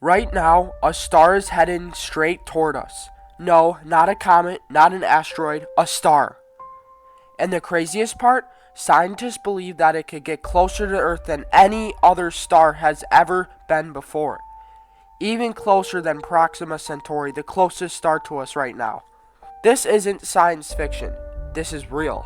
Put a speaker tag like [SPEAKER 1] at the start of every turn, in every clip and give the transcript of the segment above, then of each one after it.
[SPEAKER 1] Right now, a star is heading straight toward us. No, not a comet, not an asteroid, a star. And the craziest part, scientists believe that it could get closer to Earth than any other star has ever been before. Even closer than Proxima Centauri, the closest star to us right now. This isn't science fiction. This is real.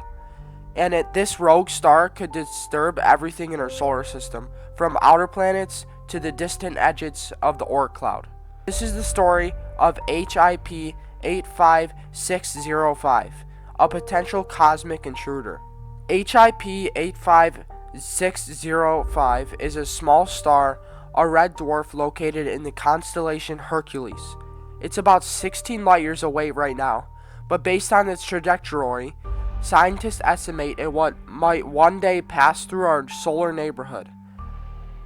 [SPEAKER 1] And this rogue star could disturb everything in our solar system, from outer planets to the distant edges of the Oort cloud. This is the story of HIP 85605, a potential cosmic intruder. HIP 85605 is a small star, a red dwarf located in the constellation Hercules. It's about 16 light years away right now, but based on its trajectory, scientists estimate it might one day pass through our solar neighborhood.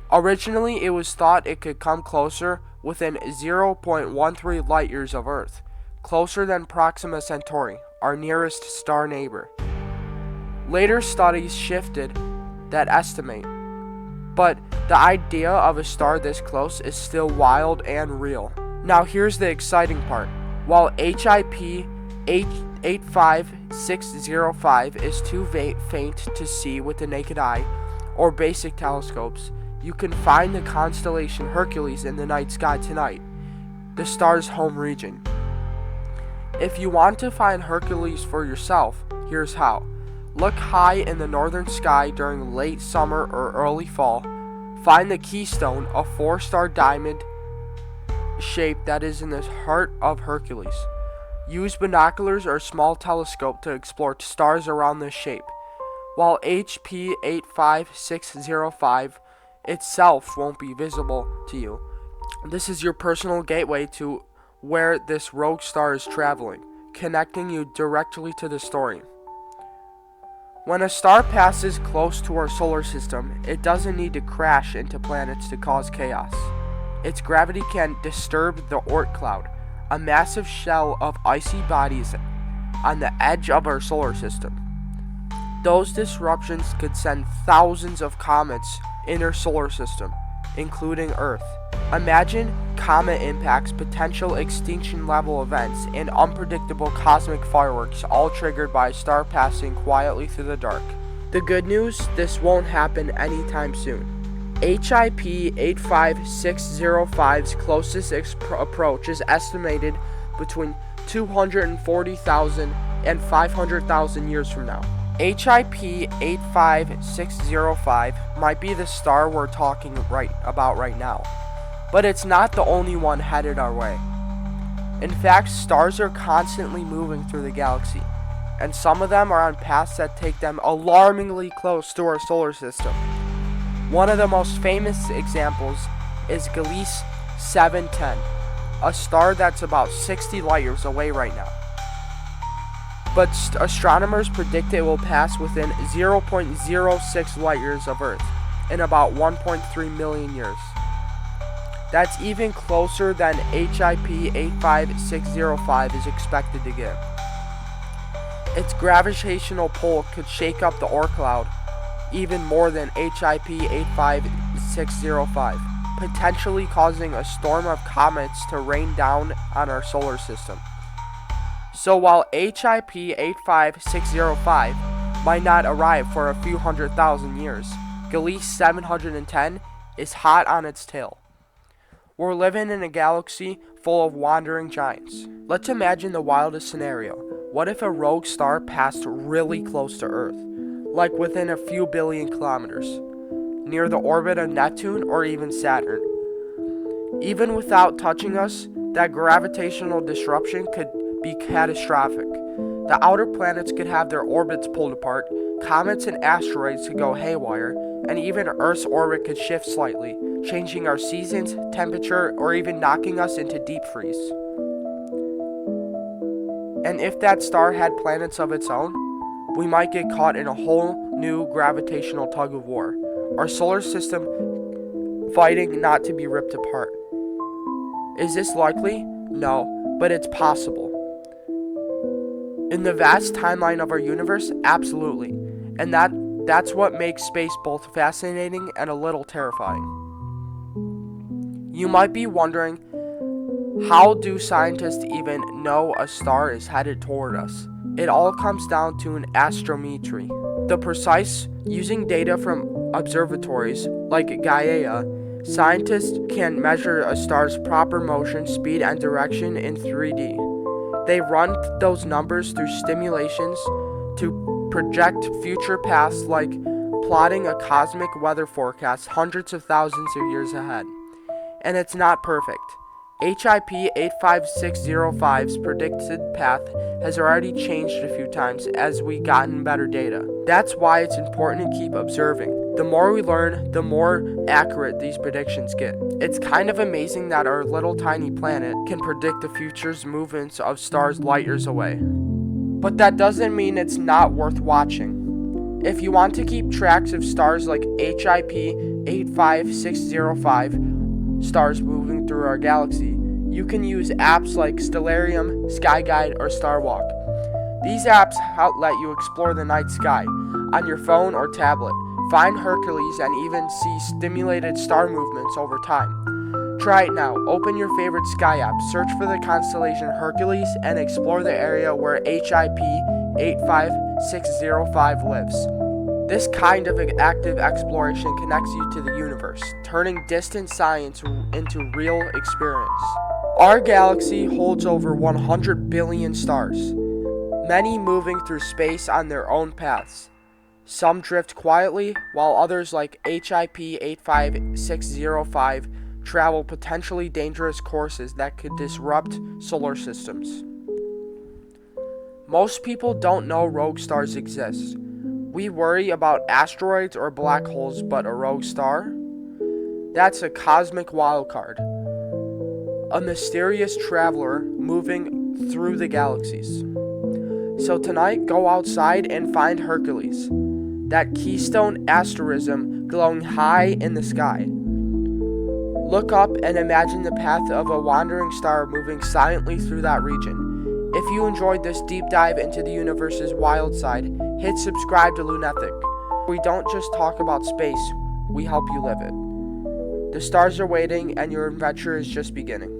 [SPEAKER 1] Originally, it was thought it could come closer within 0.13 light years of Earth, closer than Proxima Centauri, our nearest star neighbor. Later studies shifted that estimate, but the idea of a star this close is still wild and real. Now here's the exciting part. While HIP 85605 is too faint to see with the naked eye or basic telescopes, you can find the constellation Hercules in the night sky tonight, the star's home region. If you want to find Hercules for yourself, here's how. Look high in the northern sky during late summer or early fall. Find the keystone, a 4-star diamond shape that is in the heart of Hercules. Use binoculars or a small telescope to explore stars around this shape. While HP 85605 itself won't be visible to you, this is your personal gateway to where this rogue star is traveling, connecting you directly to the story. When a star passes close to our solar system, it doesn't need to crash into planets to cause chaos. Its gravity can disturb the Oort cloud, a massive shell of icy bodies on the edge of our solar system. Those disruptions could send thousands of comets in our solar system, including Earth. Imagine comet impacts, potential extinction level events, and unpredictable cosmic fireworks, all triggered by a star passing quietly through the dark. The good news, this won't happen anytime soon. HIP 85605's closest approach is estimated between 240,000 and 500,000 years from now. HIP 85605 might be the star we're talking about right now, but it's not the only one headed our way. In fact, stars are constantly moving through the galaxy, and some of them are on paths that take them alarmingly close to our solar system. One of the most famous examples is Gliese 710, a star that's about 60 light years away right now. But astronomers predict it will pass within 0.06 light years of Earth in about 1.3 million years. That's even closer than HIP 85605 is expected to get. Its gravitational pull could shake up the Oort cloud even more than HIP 85605, potentially causing a storm of comets to rain down on our solar system. So while HIP 85605 might not arrive for a few 100,000 years, Gliese 710 is hot on its tail. We're living in a galaxy full of wandering giants. Let's imagine the wildest scenario. What if a rogue star passed really close to Earth, like within a few billion kilometers, near the orbit of Neptune or even Saturn? Even without touching us, that gravitational disruption could be catastrophic. The outer planets could have their orbits pulled apart, comets and asteroids could go haywire, and even Earth's orbit could shift slightly, changing our seasons, temperature, or even knocking us into deep freeze. And if that star had planets of its own, we might get caught in a whole new gravitational tug of war, our solar system fighting not to be ripped apart. Is this likely? No, but it's possible. In the vast timeline of our universe, absolutely. And that's what makes space both fascinating and a little terrifying. You might be wondering, how do scientists even know a star is headed toward us? It all comes down to an astrometry. The precise using data from observatories like Gaia, scientists can measure a star's proper motion, speed, and direction in 3D. They run those numbers through simulations to project future paths, like plotting a cosmic weather forecast hundreds of thousands of years ahead. And it's not perfect. HIP 85605's predicted path has already changed a few times as we gotten better data. That's why it's important to keep observing. The more we learn, the more accurate these predictions get. It's kind of amazing that our little tiny planet can predict the future's movements of stars light years away. But that doesn't mean it's not worth watching. If you want to keep tracks of stars like HIP 85605, stars moving through our galaxy, you can use apps like Stellarium, SkyGuide, or Starwalk. These apps let you explore the night sky on your phone or tablet, find Hercules, and even see stimulated star movements over time. Try it now. Open your favorite sky app, search for the constellation Hercules, and explore the area where HIP 85605 lives. This kind of active exploration connects you to the universe, turning distant science into real experience. Our galaxy holds over 100 billion stars, many moving through space on their own paths. Some drift quietly, while others like HIP 85605 travel potentially dangerous courses that could disrupt solar systems. Most people don't know rogue stars exist. We worry about asteroids or black holes, but a rogue star? That's a cosmic wildcard. A mysterious traveler moving through the galaxies. So tonight, go outside and find Hercules, that keystone asterism glowing high in the sky. Look up and imagine the path of a wandering star moving silently through that region. If you enjoyed this deep dive into the universe's wild side, hit subscribe to Lunethic. We don't just talk about space, we help you live it. The stars are waiting and your adventure is just beginning.